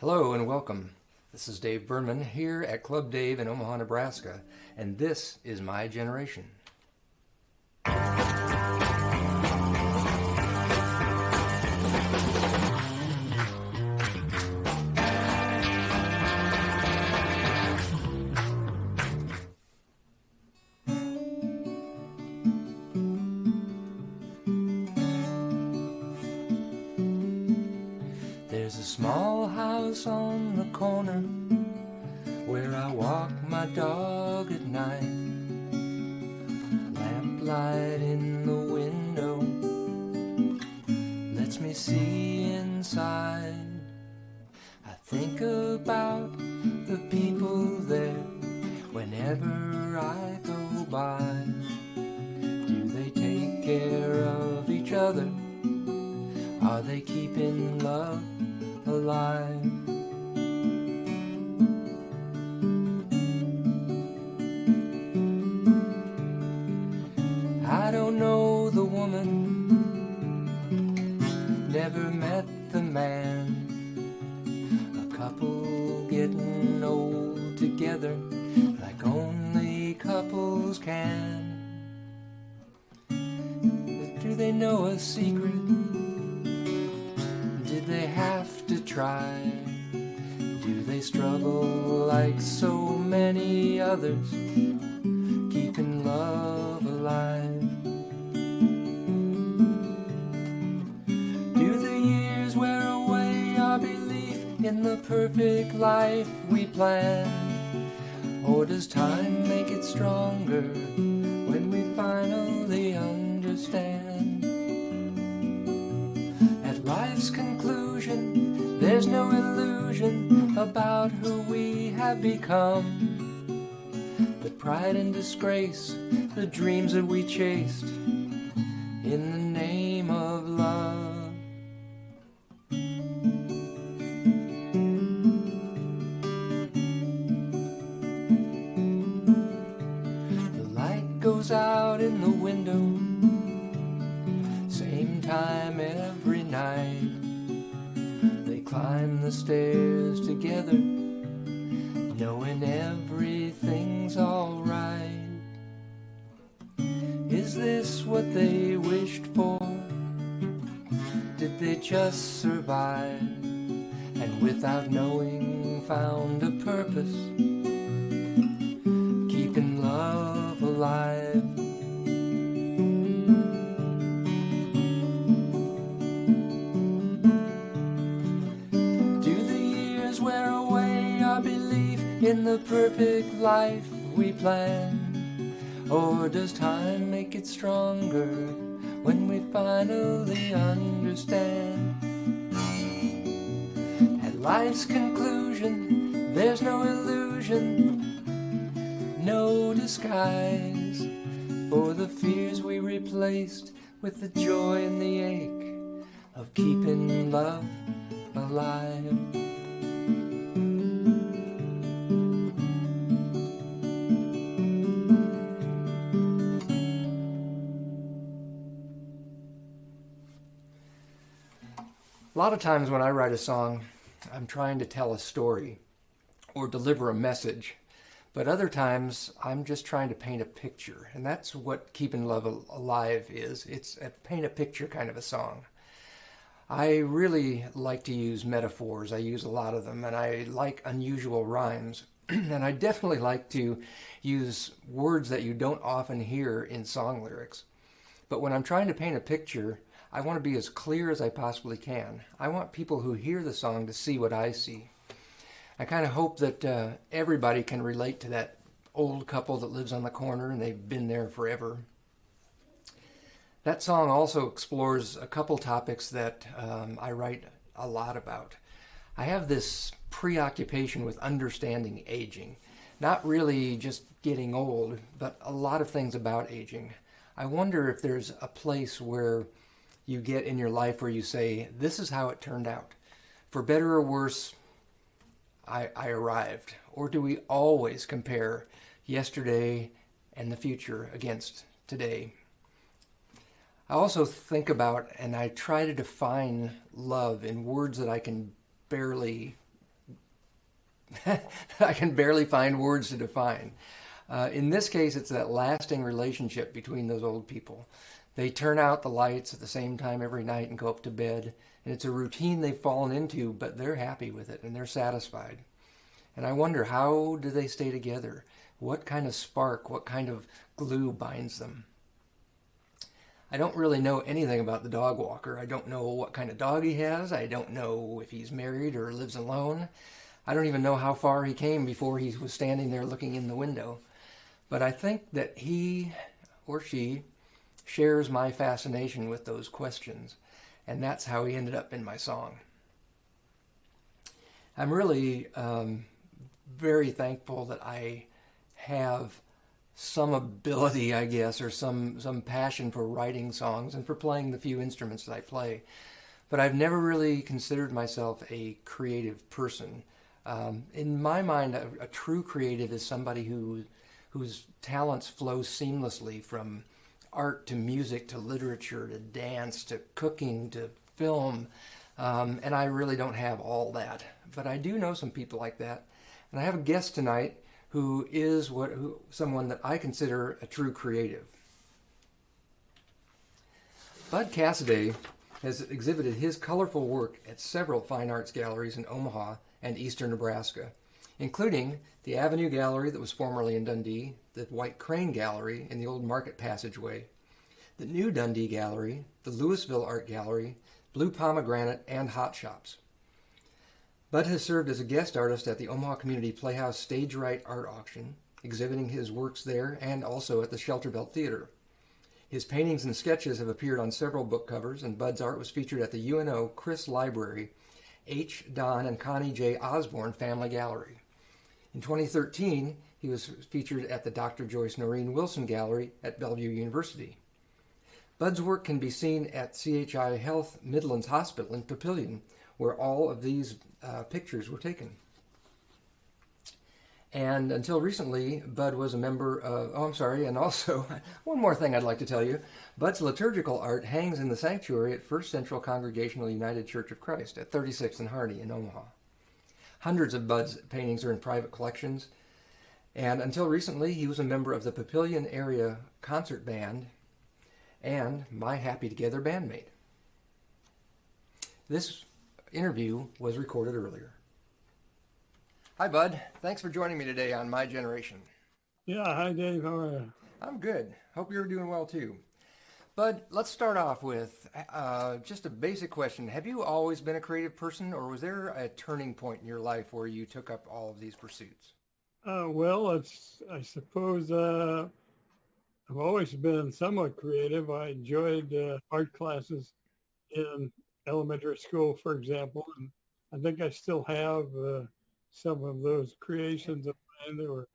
Hello and welcome. This is Dave Berman here at Club Dave in Omaha, Nebraska, and this is My Generation. There's a small house on the corner where I walk my dog at night. Lamplight in the window lets me see inside. I think about the people there whenever I go by. Do they take care of each other? Are they keeping love alive? I don't know the woman, never met the man. A couple getting old together like only couples can. Do they know a secret? Did they have to try? Do they struggle like so many others, keeping love alive? Do the years wear away our belief in the perfect life we planned? Or does time make it stronger when we finally understand? At life's conclusion, there's no illusion about who we have become. The pride and disgrace, the dreams that we chased in the name of love. The light goes out in the window, same time every night. They climb the stairs together, knowing everything's alright. Is this what they wished for? Did they just survive? And without knowing found a purpose, keeping love alive. In the perfect life we plan? Or does time make it stronger when we finally understand? At life's conclusion, there's no illusion, no disguise for the fears we replaced with the joy and the ache of keeping love alive. A lot of times when I write a song, I'm trying to tell a story or deliver a message, but other times I'm just trying to paint a picture, and that's what Keeping Love Alive is. It's a paint a picture kind of a song. I really like to use metaphors. I use a lot of them, and I like unusual rhymes, and I definitely like to use words that you don't often hear in song lyrics. But when I'm trying to paint a picture, I want to be as clear as I possibly can. I want people who hear the song to see what I see. I kind of hope that everybody can relate to that old couple that lives on the corner and they've been there forever. That song also explores a couple topics that I write a lot about. I have this preoccupation with understanding aging. Not really just getting old, but a lot of things about aging. I wonder if there's a place where you get in your life where you say, this is how it turned out. For better or worse, I arrived. Or do we always compare yesterday and the future against today? I also think about and I try to define love in words that I can barely I can barely find words to define. In this case, it's that lasting relationship between those old people. They turn out the lights at the same time every night and go up to bed. And it's a routine they've fallen into, but they're happy with it and they're satisfied. And I wonder, how do they stay together? What kind of spark, what kind of glue binds them? I don't really know anything about the dog walker. I don't know what kind of dog he has. I don't know if he's married or lives alone. I don't even know how far he came before he was standing there looking in the window. But I think that he or she shares my fascination with those questions. And that's how he ended up in my song. I'm really very thankful that I have some ability, I guess, or some passion for writing songs and for playing the few instruments that I play. But I've never really considered myself a creative person. In my mind, a true creative is somebody whose talents flow seamlessly from art to music to literature to dance to cooking to film. And I really don't have all that. But I do know some people like that. And I have a guest tonight who is someone that I consider a true creative. Bud Cassiday has exhibited his colorful work at several fine arts galleries in Omaha and eastern Nebraska, including the Avenue Gallery that was formerly in Dundee, the White Crane Gallery in the old Market Passageway, the new Dundee Gallery, the Louisville Art Gallery, Blue Pomegranate, and Hot Shops. Bud has served as a guest artist at the Omaha Community Playhouse Stage Right Art Auction, exhibiting his works there and also at the Shelterbelt Theater. His paintings and sketches have appeared on several book covers, and Bud's art was featured at the UNO Chris Library, H. Don and Connie J. Osborne Family Gallery. In 2013, he was featured at the Dr. Joyce Noreen Wilson Gallery at Bellevue University. Bud's work can be seen at CHI Health Midlands Hospital in Papillion, where all of these pictures were taken. And until recently, Bud was a member of, and also, one more thing I'd like to tell you. Bud's liturgical art hangs in the sanctuary at First Central Congregational United Church of Christ at 36th and Hardy in Omaha. Hundreds of Bud's paintings are in private collections. And until recently, he was a member of the Papillion Area Concert Band and my Happy Together bandmate. This interview was recorded earlier. Hi, Bud. Thanks for joining me today on My Generation. Yeah, hi Dave, how are you? I'm good. Hope you're doing well too. Bud, let's start off with just a basic question. Have you always been a creative person, or was there a turning point in your life where you took up all of these pursuits? I suppose I've always been somewhat creative. I enjoyed art classes in elementary school, for example, and I think I still have some of those creations of mine that were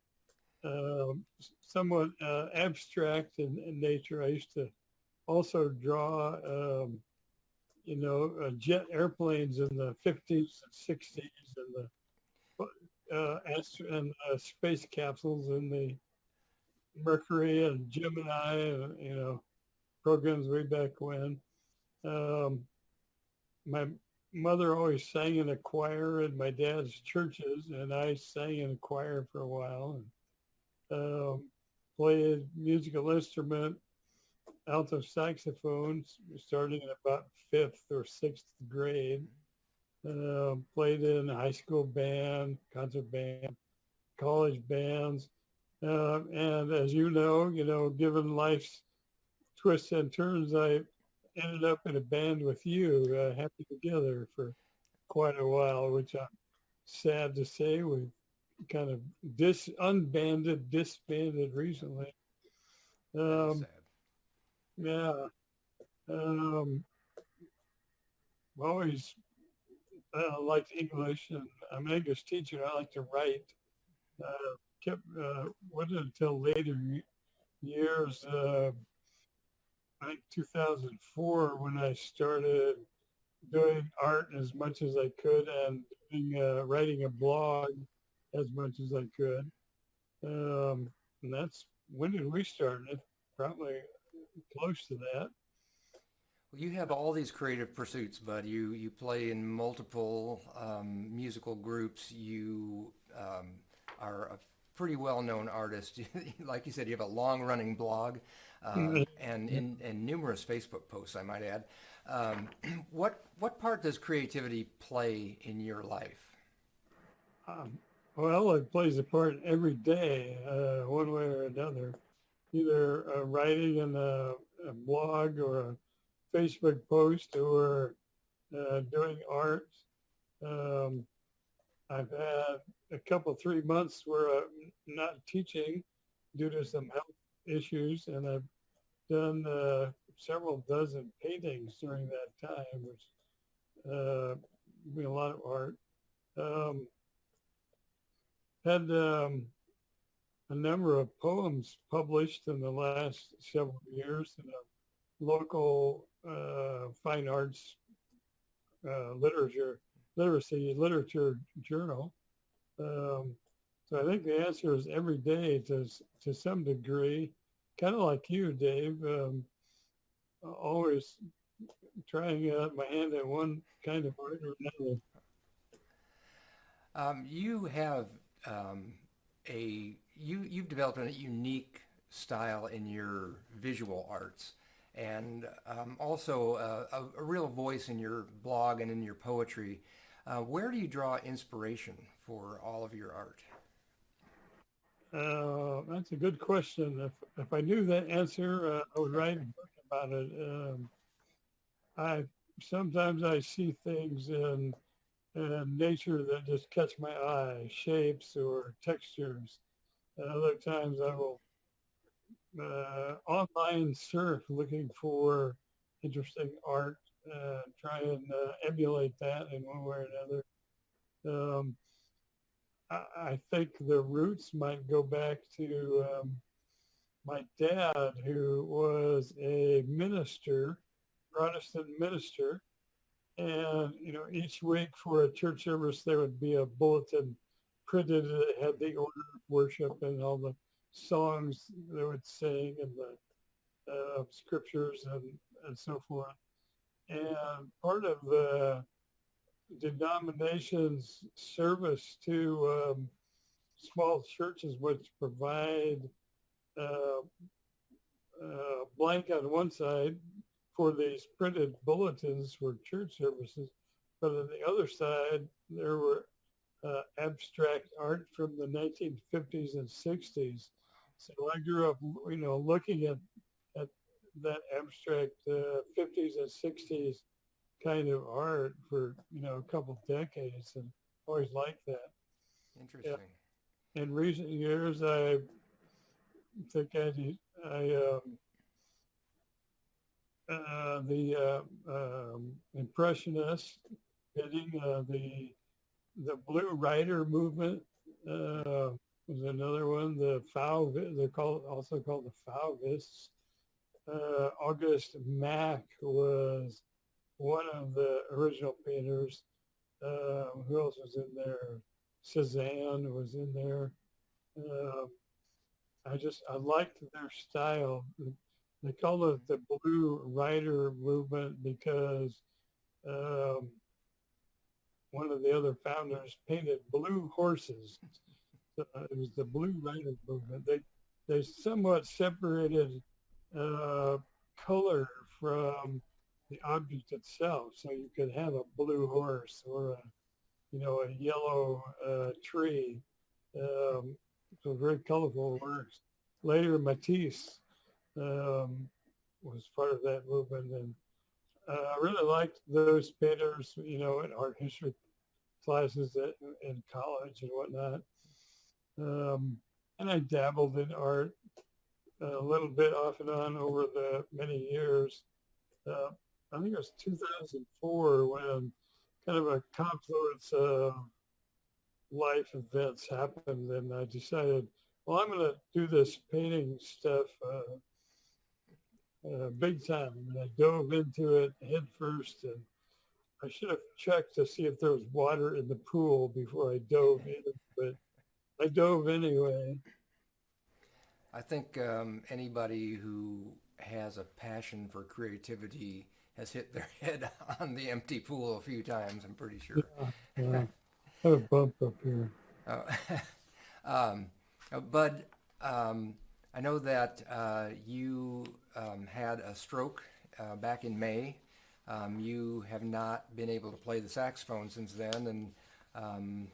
somewhat abstract in nature. I used to also draw, jet airplanes in the 50s and 60s and space capsules in the Mercury and Gemini, programs way back when. My mother always sang in a choir in my dad's churches, and I sang in a choir for a while and played musical instrument, alto saxophone, starting in about fifth or sixth grade. Played in a high school band, concert band, college bands. And as you know, given life's twists and turns, I ended up in a band with you, Happy Together, for quite a while, which I'm sad to say we kind of disbanded recently. Sad. Yeah. Always liked English, and I'm an English teacher. I like to write. Wasn't until later years, I think 2004, when I started doing art as much as I could and writing a blog as much as I could. And that's, when did we start? It probably close to that. Well, you have all these creative pursuits, Bud. You play in multiple musical groups. You are a pretty well-known artist. Like you said, you have a long-running blog and numerous Facebook posts, I might add. Um, what part does creativity play in your life? Um, well, it plays a part every day, one way or another. Either writing in a blog or a Facebook post or doing art. Um, I've had a couple, 3 months where I'm not teaching due to some health issues, and I've done several dozen paintings during that time, which a lot of art. Um, had a number of poems published in the last several years in a local fine arts literature literature journal. Um, so I think the answer is every day to some degree, kind of like you, Dave. Always trying my hand at one kind of art or another. You have um, you've developed a unique style in your visual arts, and also a real voice in your blog and in your poetry. Where do you draw inspiration for all of your art? That's a good question. If I knew that answer, I would write a book about it. I sometimes I see things in nature that just catch my eye, shapes or textures. And other times I will online surf looking for interesting art, try and emulate that in one way or another. I think the roots might go back to my dad, who was a minister, Protestant minister. And, each week for a church service, there would be a bulletin printed that had the order of worship and all the songs they would sing and the scriptures and so forth. And part of the denomination's service to small churches which provide uh, blank on one side for these printed bulletins for church services, but on the other side, there were abstract art from the 1950s and 60s. So I grew up, looking at that abstract 50s and 60s kind of art for, a couple decades and always liked that. Yeah. Interesting. In recent years, I think the Impressionists, getting the Blue Rider movement was another one. The they're also called the Fauvists. August Mack was one of the original painters. Who else was in there? Cezanne was in there. Uh, I liked their style. They call it the Blue Rider movement because um, one of the other founders painted blue horses. So it was the Blue Rider movement. They somewhat separated uh, color from the object itself, so you could have a blue horse or a yellow tree. So very colorful works. Later, Matisse um, was part of that movement, and I really liked those painters, in art history classes in college and whatnot. And I dabbled in art a little bit off and on over the many years. Uh, I think it was 2004 when kind of a confluence of life events happened, and I decided, well, I'm going to do this painting stuff big time. And I dove into it head first, and I should have checked to see if there was water in the pool before I dove in, but I dove anyway. I think anybody who has a passion for creativity has hit their head on the empty pool a few times, I'm pretty sure. Yeah, yeah. I have a bump up here. Uh, um, Bud, I know that you had a stroke back in May. You have not been able to play the saxophone since then, and um,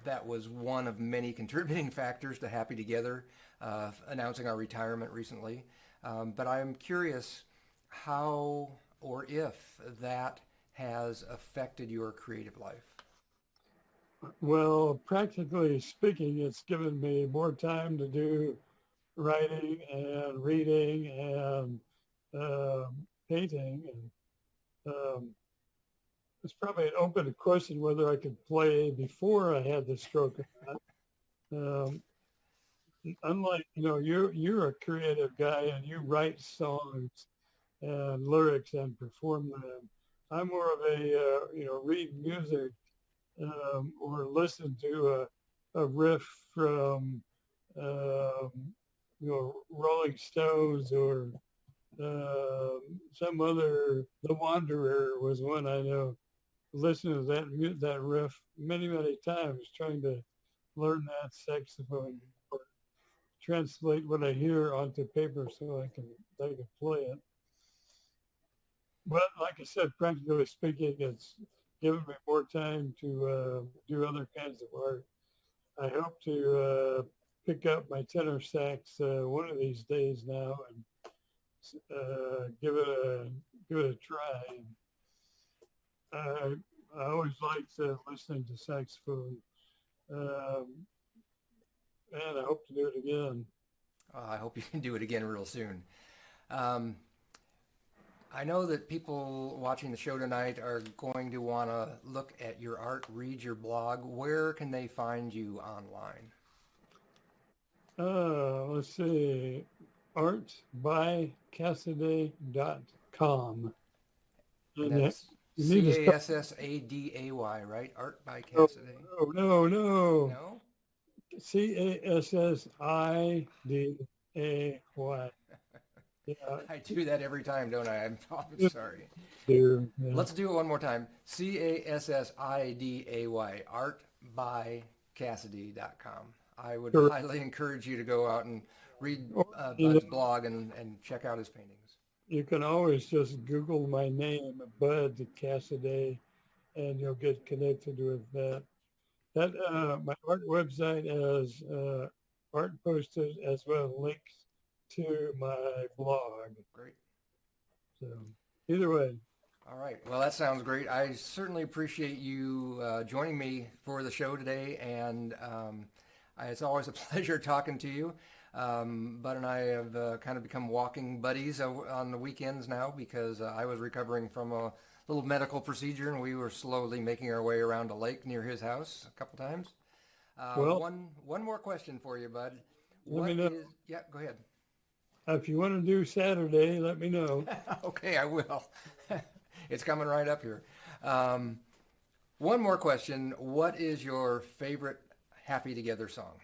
that was one of many contributing factors to Happy Together announcing our retirement recently. But I'm curious how or if that has affected your creative life. Well, practically speaking, it's given me more time to do writing and reading and painting. And it's probably an open question whether I could play before I had the stroke or not. Unlike, you're a creative guy and you write songs and lyrics and perform them. I'm more of a, read music or listen to a riff from, um, Rolling Stones or some other. The Wanderer was one I know. Listen to that riff many times, trying to learn that saxophone or translate what I hear onto paper so I can play it. But like I said, practically speaking, it's given me more time to do other kinds of art. I hope to pick up my tenor sax one of these days now and give it a try. I, I always liked listening to saxophone, um, and I hope to do it again. I hope you can do it again real soon. Um, I know that people watching the show tonight are going to want to look at your art, read your blog. Where can they find you online? Let's see, artbycassiday.com. And And that's you need to spell. Cassaday, right? Art by No, Cassiday. no. No? Cassidday. Yeah, I do that every time, don't I? I'm sorry. do. Yeah. Let's do it one more time. Cassiday, artbycassidy.com. I would Correct. highly encourage you to go out and read Or, Bud's blog and check out his paintings. you can always just Google my name, Bud Cassiday, and you'll get connected with that. That my art website has art posted as well as links to my blog. Great. So either way, All right. Well, that sounds great. I certainly appreciate you joining me for the show today, and it's always a pleasure talking to you. Bud and I have kind of become walking buddies on the weekends now because I was recovering from a little medical procedure, and we were slowly making our way around a lake near his house a couple times. well, One more question for you, Bud. let me What know is? Yeah, go ahead. if you want to do Saturday. Let me know. Okay, I will. It's coming right up here. One more question. What is your favorite Happy Together song?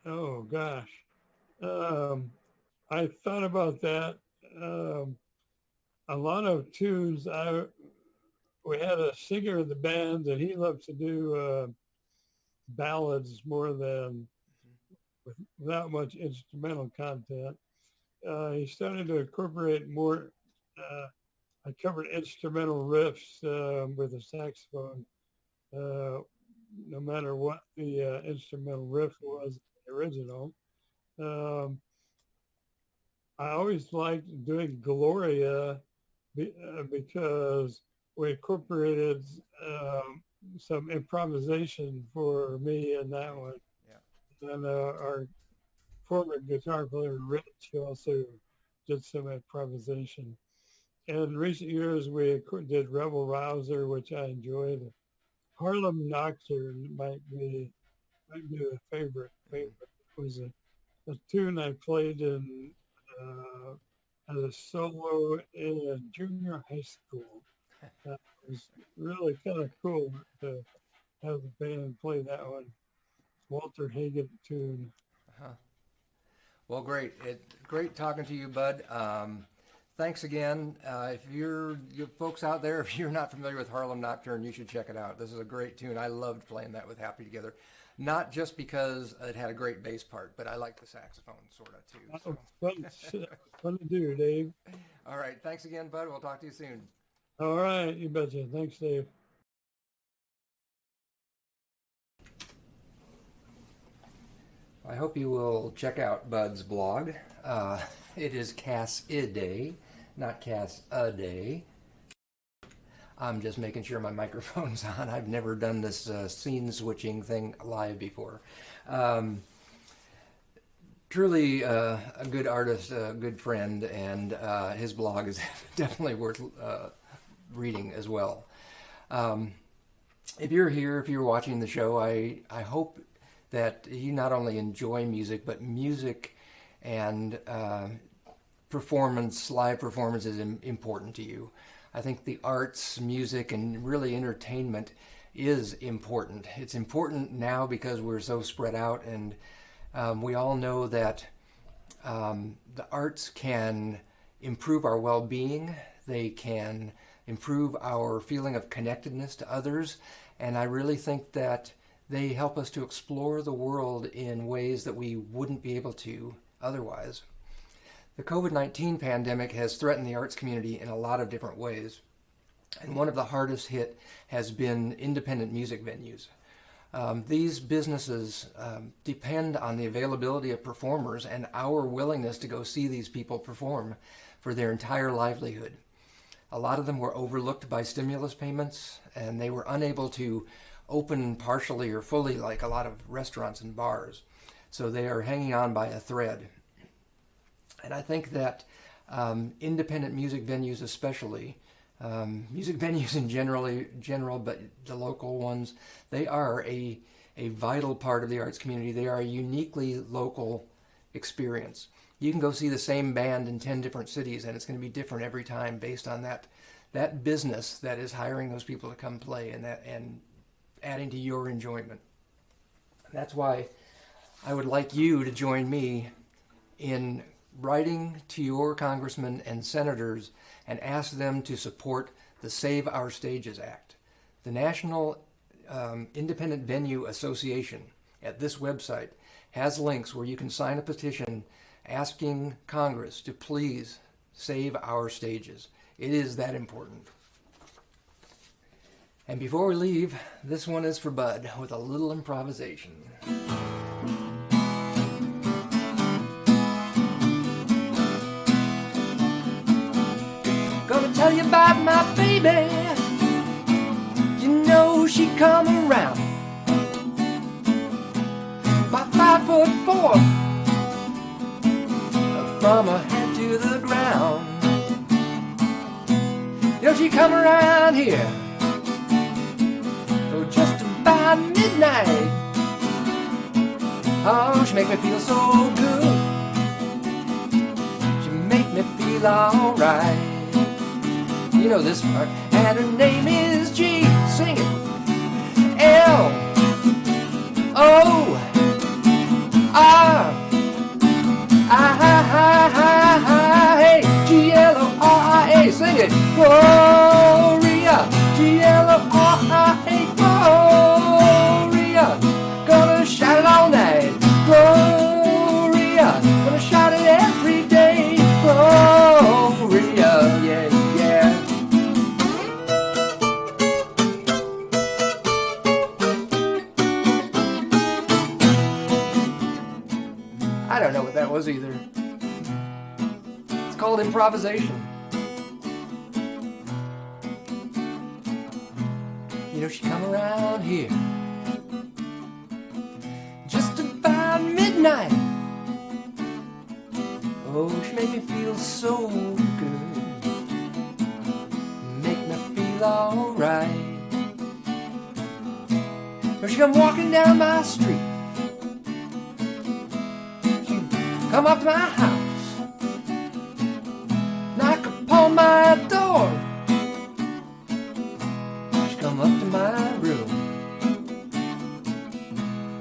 Oh gosh, um, I thought about that. Um, a lot of tunes. We had a singer in the band, and he loved to do ballads more than without much instrumental content. He started to incorporate more. Uh, I covered instrumental riffs with a saxophone, uh, no matter what the instrumental riff was, the original. Um, I always liked doing Gloria because we incorporated some improvisation for me in that one. Yeah. And our former guitar player, Rich, also did some improvisation. And in recent years, we did Rebel Rouser, which I enjoyed. Harlem Nocturne might be a favorite. It was a tune I played in as a solo in junior high school. That was really kind of cool to have the band play that one. Walter Hagen tune. Uh-huh. Well, great. Great talking to you, Bud. thanks again. If you folks out there, if you're not familiar with Harlem Nocturne, you should check it out. This is a great tune. I loved playing that with Happy Together. Not just because it had a great bass part, but I like the saxophone sort of too. So. Fun to do, Dave. All right. Thanks again, Bud. We'll talk to you soon. All right. You betcha. Thanks, Dave. I hope you will check out Bud's blog. It is Cassiday, not Cass-a-day. I'm just making sure my microphone's on. I've never done this scene switching thing live before. Truly a good artist, a good friend, and his blog is definitely worth reading as well. If you're here, if you're watching the show, I hope that you not only enjoy music, but music and performance, live performance is important to you. I think the arts, music, and really entertainment is important. It's important now because we're so spread out, and we all know that the arts can improve our well-being. They can improve our feeling of connectedness to others, and I really think that they help us to explore the world in ways that we wouldn't be able to otherwise. The COVID-19 pandemic has threatened the arts community in a lot of different ways, and one of the hardest hit has been independent music venues. These businesses depend on the availability of performers and our willingness to go see these people perform for their entire livelihood. A lot of them were overlooked by stimulus payments, and they were unable to open partially or fully like a lot of restaurants and bars. So they are hanging on by a thread. And I think that independent music venues especially, music venues in general, but the local ones, they are a vital part of the arts community. They are a uniquely local experience. You can go see the same band in 10 different cities, and it's going to be different every time based on that business that is hiring those people to come play and adding to your enjoyment. That's why I would like you to join me in writing to your congressmen and senators and ask them to support the Save Our Stages Act. The National Independent Venue Association at this website has links where you can sign a petition asking Congress to please save our stages. It is that important. And before we leave, this one is for Bud with a little improvisation. Gonna tell you about my baby. You know she come around. About 5'4", from her head to the ground. You know she come around here just about midnight. Oh, she make me feel so good. She make me feel alright. You know this part. And her name is G. Sing it. L-O-R-I-A. G-L-O-R-I-A. Sing it. Gloria. G-L-O-R-I-A. Gloria. Gonna shout it all night. Gloria. Gonna shout it every day. Gloria. Yeah, yeah. I don't know what that was either. It's called improvisation. You know, she come around here just about midnight. Oh, she make me feel so good. Make me feel alright. When she come walking down my street, she come up to my house, knock upon my door. Come up to my room,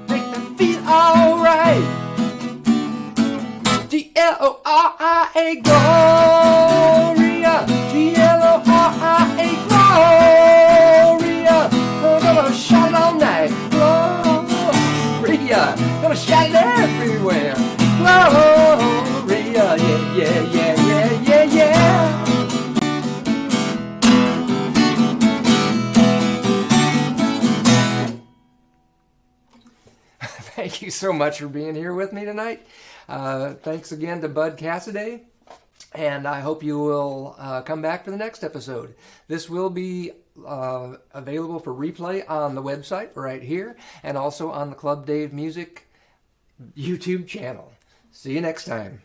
make me feel alright. Gloria. gonna shine everywhere. Gloria, yeah, yeah, yeah, yeah, yeah, yeah. Thank you so much for being here with me tonight. Thanks again to Bud Cassiday. And I hope you will come back for the next episode. This will be available for replay on the website right here and also on the Club Dave Music YouTube channel. See you next time.